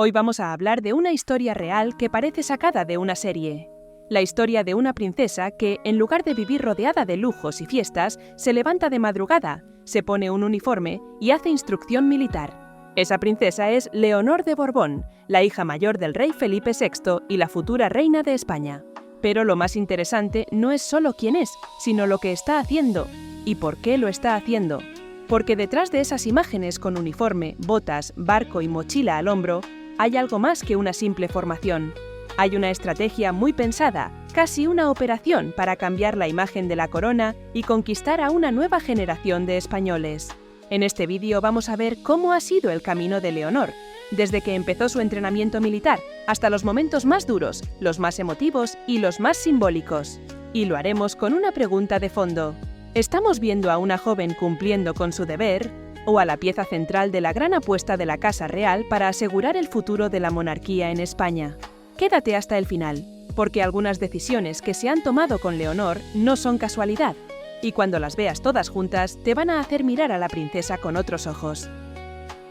Hoy vamos a hablar de una historia real que parece sacada de una serie. La historia de una princesa que, en lugar de vivir rodeada de lujos y fiestas, se levanta de madrugada, se pone un uniforme y hace instrucción militar. Esa princesa es Leonor de Borbón, la hija mayor del rey Felipe VI y la futura reina de España. Pero lo más interesante no es solo quién es, sino lo que está haciendo. ¿Y por qué lo está haciendo? Porque detrás de esas imágenes con uniforme, botas, barco y mochila al hombro, hay algo más que una simple formación. Hay una estrategia muy pensada, casi una operación para cambiar la imagen de la corona y conquistar a una nueva generación de españoles. En este vídeo vamos a ver cómo ha sido el camino de Leonor, desde que empezó su entrenamiento militar hasta los momentos más duros, los más emotivos y los más simbólicos. Y lo haremos con una pregunta de fondo. ¿Estamos viendo a una joven cumpliendo con su deber o a la pieza central de la gran apuesta de la Casa Real para asegurar el futuro de la monarquía en España? Quédate hasta el final, porque algunas decisiones que se han tomado con Leonor no son casualidad, y cuando las veas todas juntas te van a hacer mirar a la princesa con otros ojos.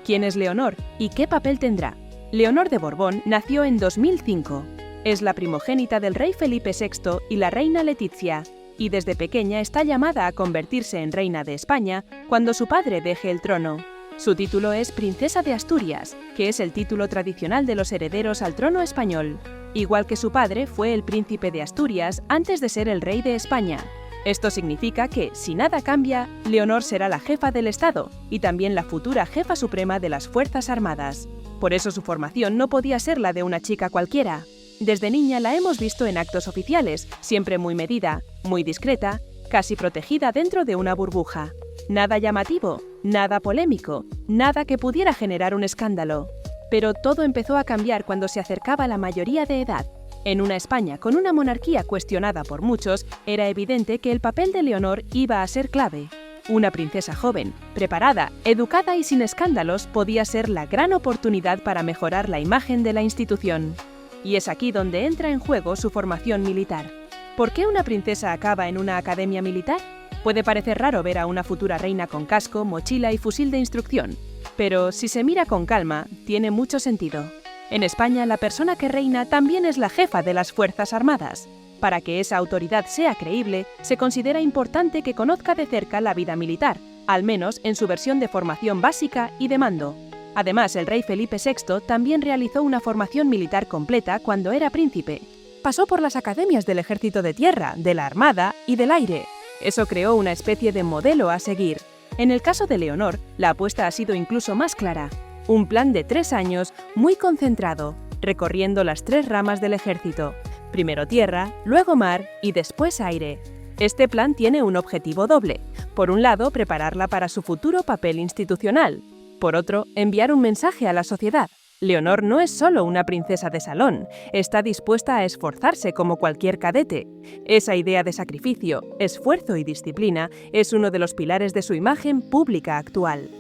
¿Quién es Leonor y qué papel tendrá? Leonor de Borbón nació en 2005. Es la primogénita del rey Felipe VI y la reina Letizia, y desde pequeña está llamada a convertirse en reina de España cuando su padre deje el trono. Su título es Princesa de Asturias, que es el título tradicional de los herederos al trono español. Igual que su padre fue el príncipe de Asturias antes de ser el rey de España. Esto significa que, si nada cambia, Leonor será la jefa del Estado y también la futura jefa suprema de las Fuerzas Armadas. Por eso su formación no podía ser la de una chica cualquiera. Desde niña la hemos visto en actos oficiales, siempre muy medida, muy discreta, casi protegida dentro de una burbuja. Nada llamativo, nada polémico, nada que pudiera generar un escándalo. Pero todo empezó a cambiar cuando se acercaba la mayoría de edad. En una España con una monarquía cuestionada por muchos, era evidente que el papel de Leonor iba a ser clave. Una princesa joven, preparada, educada y sin escándalos podía ser la gran oportunidad para mejorar la imagen de la institución. Y es aquí donde entra en juego su formación militar. ¿Por qué una princesa acaba en una academia militar? Puede parecer raro ver a una futura reina con casco, mochila y fusil de instrucción, pero si se mira con calma, tiene mucho sentido. En España, la persona que reina también es la jefa de las Fuerzas Armadas. Para que esa autoridad sea creíble, se considera importante que conozca de cerca la vida militar, al menos en su versión de formación básica y de mando. Además, el rey Felipe VI también realizó una formación militar completa cuando era príncipe. Pasó por las academias del Ejército de Tierra, de la Armada y del Aire. Eso creó una especie de modelo a seguir. En el caso de Leonor, la apuesta ha sido incluso más clara. Un plan de 3 años muy concentrado, recorriendo las 3 ramas del ejército. Primero tierra, luego mar y después aire. Este plan tiene un objetivo doble. Por un lado, prepararla para su futuro papel institucional. Por otro, enviar un mensaje a la sociedad. Leonor no es solo una princesa de salón, está dispuesta a esforzarse como cualquier cadete. Esa idea de sacrificio, esfuerzo y disciplina es uno de los pilares de su imagen pública actual.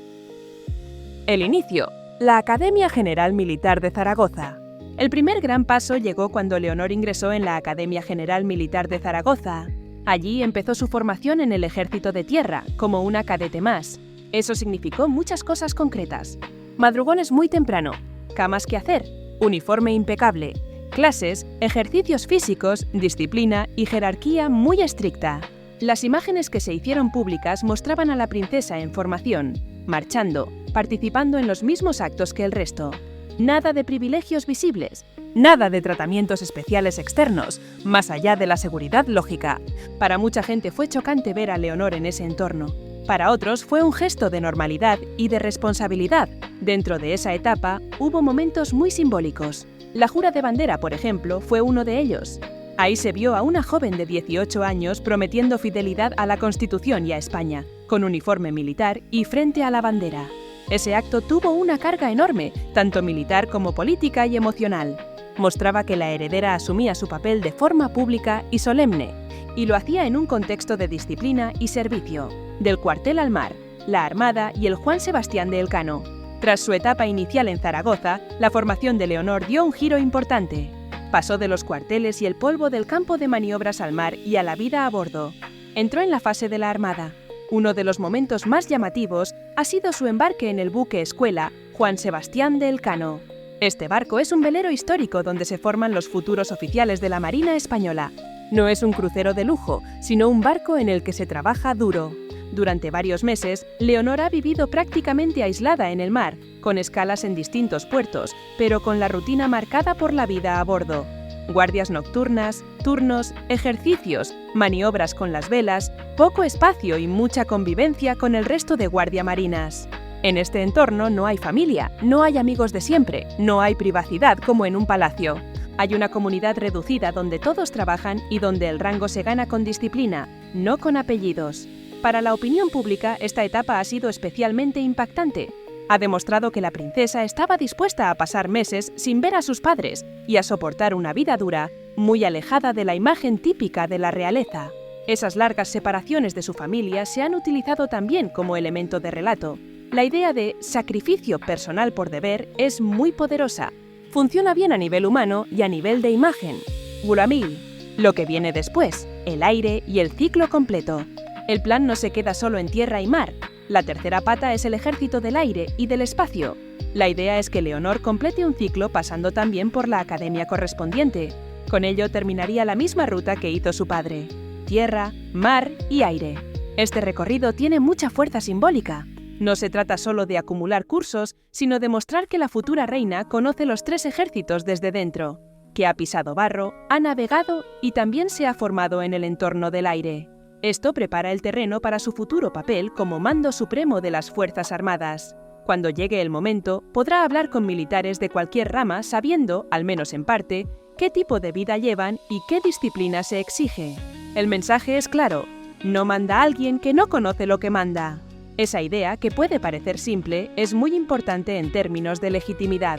El inicio. La Academia General Militar de Zaragoza. El primer gran paso llegó cuando Leonor ingresó en la Academia General Militar de Zaragoza. Allí empezó su formación en el Ejército de Tierra, como una cadete más. Eso significó muchas cosas concretas. Madrugones muy temprano, camas que hacer, uniforme impecable, clases, ejercicios físicos, disciplina y jerarquía muy estricta. Las imágenes que se hicieron públicas mostraban a la princesa en formación, marchando, participando en los mismos actos que el resto. Nada de privilegios visibles, nada de tratamientos especiales externos, más allá de la seguridad lógica. Para mucha gente fue chocante ver a Leonor en ese entorno. Para otros fue un gesto de normalidad y de responsabilidad. Dentro de esa etapa hubo momentos muy simbólicos. La jura de bandera, por ejemplo, fue uno de ellos. Ahí se vio a una joven de 18 años prometiendo fidelidad a la Constitución y a España, con uniforme militar y frente a la bandera. Ese acto tuvo una carga enorme, tanto militar como política y emocional. Mostraba que la heredera asumía su papel de forma pública y solemne, y lo hacía en un contexto de disciplina y servicio. Del cuartel al mar, la Armada y el Juan Sebastián de Elcano. Tras su etapa inicial en Zaragoza, la formación de Leonor dio un giro importante. Pasó de los cuarteles y el polvo del campo de maniobras al mar y a la vida a bordo. Entró en la fase de la Armada. Uno de los momentos más llamativos ha sido su embarque en el buque escuela Juan Sebastián de Elcano. Este barco es un velero histórico donde se forman los futuros oficiales de la Marina Española. No es un crucero de lujo, sino un barco en el que se trabaja duro. Durante varios meses, Leonor ha vivido prácticamente aislada en el mar, con escalas en distintos puertos, pero con la rutina marcada por la vida a bordo. Guardias nocturnas, turnos, ejercicios, maniobras con las velas, poco espacio y mucha convivencia con el resto de guardiamarinas. En este entorno no hay familia, no hay amigos de siempre, no hay privacidad como en un palacio. Hay una comunidad reducida donde todos trabajan y donde el rango se gana con disciplina, no con apellidos. Para la opinión pública, esta etapa ha sido especialmente impactante. Ha demostrado que la princesa estaba dispuesta a pasar meses sin ver a sus padres y a soportar una vida dura, muy alejada de la imagen típica de la realeza. Esas largas separaciones de su familia se han utilizado también como elemento de relato. La idea de sacrificio personal por deber es muy poderosa. Funciona bien a nivel humano y a nivel de imagen. Gulamil, lo que viene después, el aire y el ciclo completo. El plan no se queda solo en tierra y mar. La tercera pata es el ejército del aire y del espacio. La idea es que Leonor complete un ciclo pasando también por la academia correspondiente. Con ello terminaría la misma ruta que hizo su padre: tierra, mar y aire. Este recorrido tiene mucha fuerza simbólica. No se trata solo de acumular cursos, sino de mostrar que la futura reina conoce los tres ejércitos desde dentro, que ha pisado barro, ha navegado y también se ha formado en el entorno del aire. Esto prepara el terreno para su futuro papel como mando supremo de las Fuerzas Armadas. Cuando llegue el momento, podrá hablar con militares de cualquier rama sabiendo, al menos en parte, qué tipo de vida llevan y qué disciplina se exige. El mensaje es claro: no manda a alguien que no conoce lo que manda. Esa idea, que puede parecer simple, es muy importante en términos de legitimidad.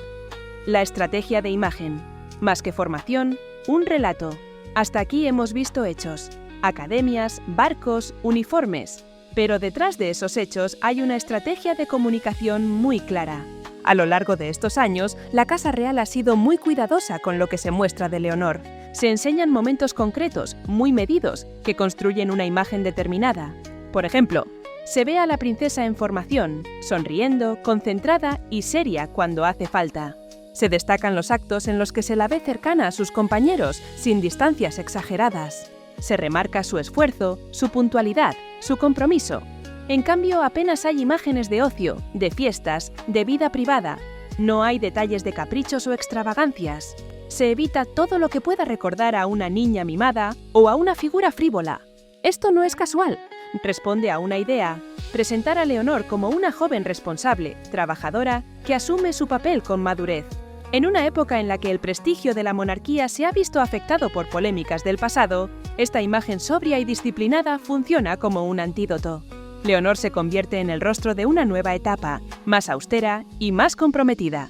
La estrategia de imagen. Más que formación, un relato. Hasta aquí hemos visto hechos: academias, barcos, uniformes. Pero detrás de esos hechos hay una estrategia de comunicación muy clara. A lo largo de estos años, la Casa Real ha sido muy cuidadosa con lo que se muestra de Leonor. Se enseñan momentos concretos, muy medidos, que construyen una imagen determinada. Por ejemplo, se ve a la princesa en formación, sonriendo, concentrada y seria cuando hace falta. Se destacan los actos en los que se la ve cercana a sus compañeros, sin distancias exageradas. Se remarca su esfuerzo, su puntualidad, su compromiso. En cambio, apenas hay imágenes de ocio, de fiestas, de vida privada. No hay detalles de caprichos o extravagancias. Se evita todo lo que pueda recordar a una niña mimada o a una figura frívola. Esto no es casual. Responde a una idea: presentar a Leonor como una joven responsable, trabajadora, que asume su papel con madurez. En una época en la que el prestigio de la monarquía se ha visto afectado por polémicas del pasado, esta imagen sobria y disciplinada funciona como un antídoto. Leonor se convierte en el rostro de una nueva etapa, más austera y más comprometida.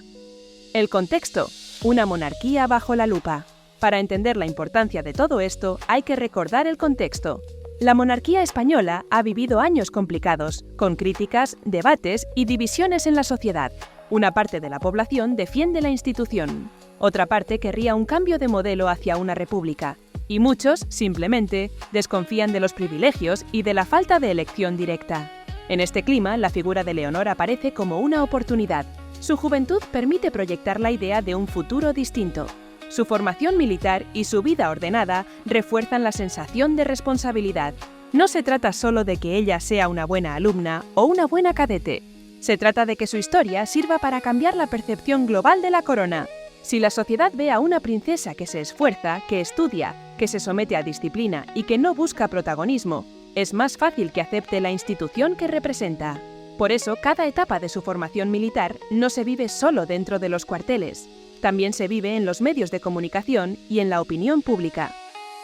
El contexto: una monarquía bajo la lupa. Para entender la importancia de todo esto, hay que recordar el contexto. La monarquía española ha vivido años complicados, con críticas, debates y divisiones en la sociedad. Una parte de la población defiende la institución. Otra parte querría un cambio de modelo hacia una república. Y muchos, simplemente, desconfían de los privilegios y de la falta de elección directa. En este clima, la figura de Leonor aparece como una oportunidad. Su juventud permite proyectar la idea de un futuro distinto. Su formación militar y su vida ordenada refuerzan la sensación de responsabilidad. No se trata solo de que ella sea una buena alumna o una buena cadete. Se trata de que su historia sirva para cambiar la percepción global de la corona. Si la sociedad ve a una princesa que se esfuerza, que estudia, que se somete a disciplina y que no busca protagonismo, es más fácil que acepte la institución que representa. Por eso, cada etapa de su formación militar no se vive solo dentro de los cuarteles. También se vive en los medios de comunicación y en la opinión pública.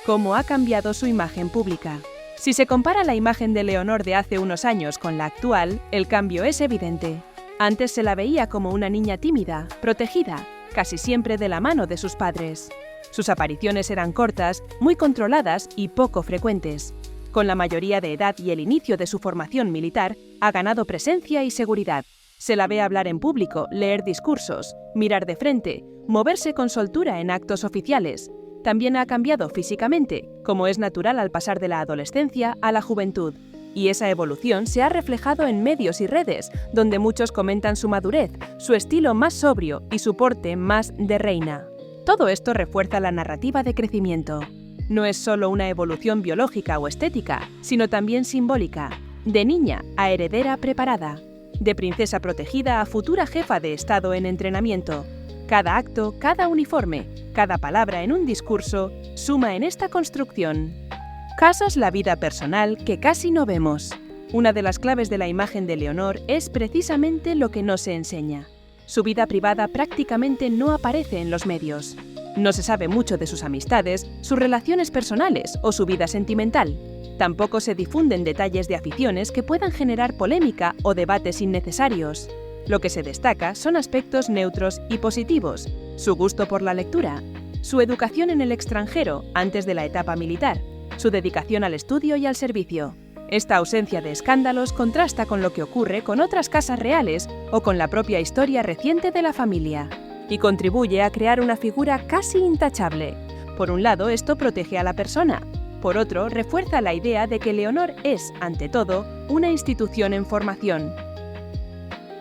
¿Cómo ha cambiado su imagen pública? Si se compara la imagen de Leonor de hace unos años con la actual, el cambio es evidente. Antes se la veía como una niña tímida, protegida, casi siempre de la mano de sus padres. Sus apariciones eran cortas, muy controladas y poco frecuentes. Con la mayoría de edad y el inicio de su formación militar, ha ganado presencia y seguridad. Se la ve hablar en público, leer discursos, mirar de frente, moverse con soltura en actos oficiales. También ha cambiado físicamente, como es natural al pasar de la adolescencia a la juventud. Y esa evolución se ha reflejado en medios y redes, donde muchos comentan su madurez, su estilo más sobrio y su porte más de reina. Todo esto refuerza la narrativa de crecimiento. No es solo una evolución biológica o estética, sino también simbólica, de niña a heredera preparada, de princesa protegida a futura jefa de Estado en entrenamiento. Cada acto, cada uniforme, cada palabra en un discurso suma en esta construcción. Casos la vida personal que casi no vemos. Una de las claves de la imagen de Leonor es precisamente lo que no se enseña. Su vida privada prácticamente no aparece en los medios. No se sabe mucho de sus amistades, sus relaciones personales o su vida sentimental. Tampoco se difunden detalles de aficiones que puedan generar polémica o debates innecesarios. Lo que se destaca son aspectos neutros y positivos: su gusto por la lectura, su educación en el extranjero antes de la etapa militar, su dedicación al estudio y al servicio. Esta ausencia de escándalos contrasta con lo que ocurre con otras casas reales o con la propia historia reciente de la familia, y contribuye a crear una figura casi intachable. Por un lado, esto protege a la persona. Por otro, refuerza la idea de que Leonor es, ante todo, una institución en formación.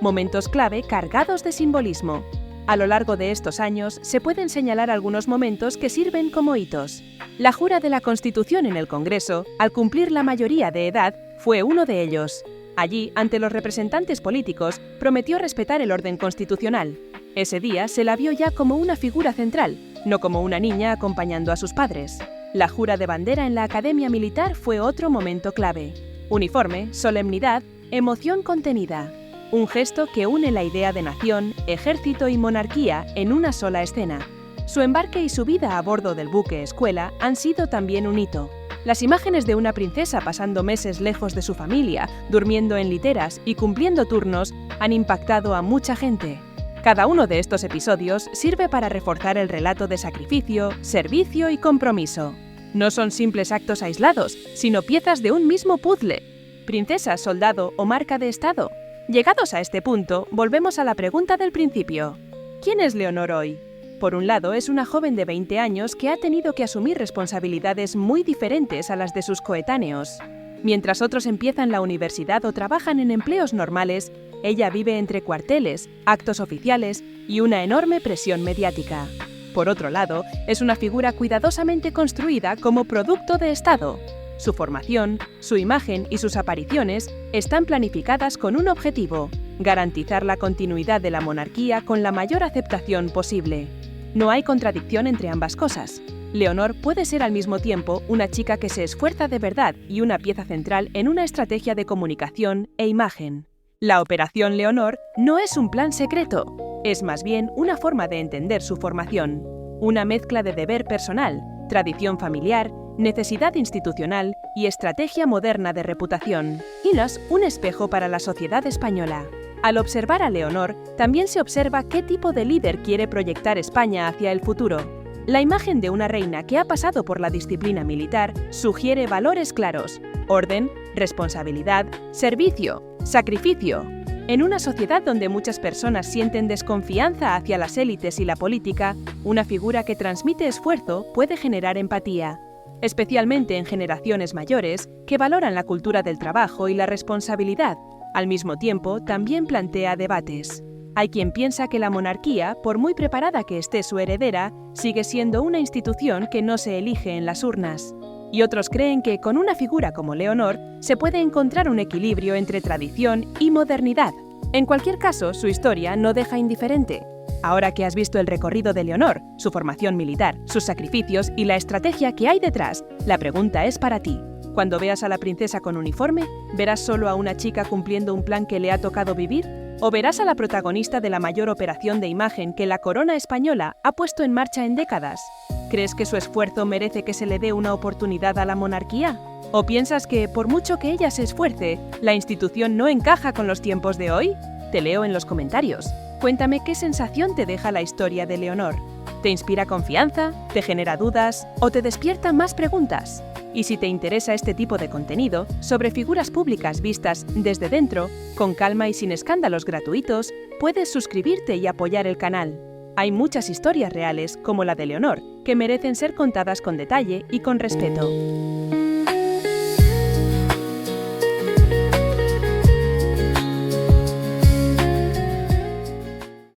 Momentos clave cargados de simbolismo. A lo largo de estos años, se pueden señalar algunos momentos que sirven como hitos. La jura de la Constitución en el Congreso, al cumplir la mayoría de edad, fue uno de ellos. Allí, ante los representantes políticos, prometió respetar el orden constitucional. Ese día se la vio ya como una figura central, no como una niña acompañando a sus padres. La jura de bandera en la Academia Militar fue otro momento clave. Uniforme, solemnidad, emoción contenida. Un gesto que une la idea de nación, ejército y monarquía en una sola escena. Su embarque y su vida a bordo del buque escuela han sido también un hito. Las imágenes de una princesa pasando meses lejos de su familia, durmiendo en literas y cumpliendo turnos han impactado a mucha gente. Cada uno de estos episodios sirve para reforzar el relato de sacrificio, servicio y compromiso. No son simples actos aislados, sino piezas de un mismo puzzle. Princesa, soldado o marca de Estado. Llegados a este punto, volvemos a la pregunta del principio. ¿Quién es Leonor hoy? Por un lado, es una joven de 20 años que ha tenido que asumir responsabilidades muy diferentes a las de sus coetáneos. Mientras otros empiezan la universidad o trabajan en empleos normales, ella vive entre cuarteles, actos oficiales y una enorme presión mediática. Por otro lado, es una figura cuidadosamente construida como producto de Estado. Su formación, su imagen y sus apariciones están planificadas con un objetivo: garantizar la continuidad de la monarquía con la mayor aceptación posible. No hay contradicción entre ambas cosas. Leonor puede ser al mismo tiempo una chica que se esfuerza de verdad y una pieza central en una estrategia de comunicación e imagen. La Operación Leonor no es un plan secreto, es más bien una forma de entender su formación, una mezcla de deber personal, tradición familiar, necesidad institucional y estrategia moderna de reputación. Y no es un espejo para la sociedad española. Al observar a Leonor, también se observa qué tipo de líder quiere proyectar España hacia el futuro. La imagen de una reina que ha pasado por la disciplina militar sugiere valores claros: orden, responsabilidad, servicio, sacrificio. En una sociedad donde muchas personas sienten desconfianza hacia las élites y la política, una figura que transmite esfuerzo puede generar empatía, especialmente en generaciones mayores que valoran la cultura del trabajo y la responsabilidad. Al mismo tiempo, también plantea debates. Hay quien piensa que la monarquía, por muy preparada que esté su heredera, sigue siendo una institución que no se elige en las urnas. Y otros creen que con una figura como Leonor se puede encontrar un equilibrio entre tradición y modernidad. En cualquier caso, su historia no deja indiferente. Ahora que has visto el recorrido de Leonor, su formación militar, sus sacrificios y la estrategia que hay detrás, la pregunta es para ti. Cuando veas a la princesa con uniforme, ¿verás solo a una chica cumpliendo un plan que le ha tocado vivir? ¿O verás a la protagonista de la mayor operación de imagen que la corona española ha puesto en marcha en décadas? ¿Crees que su esfuerzo merece que se le dé una oportunidad a la monarquía? ¿O piensas que, por mucho que ella se esfuerce, la institución no encaja con los tiempos de hoy? Te leo en los comentarios. Cuéntame qué sensación te deja la historia de Leonor. ¿Te inspira confianza? ¿Te genera dudas? ¿O te despierta más preguntas? Y si te interesa este tipo de contenido sobre figuras públicas vistas desde dentro, con calma y sin escándalos gratuitos, puedes suscribirte y apoyar el canal. Hay muchas historias reales, como la de Leonor, que merecen ser contadas con detalle y con respeto.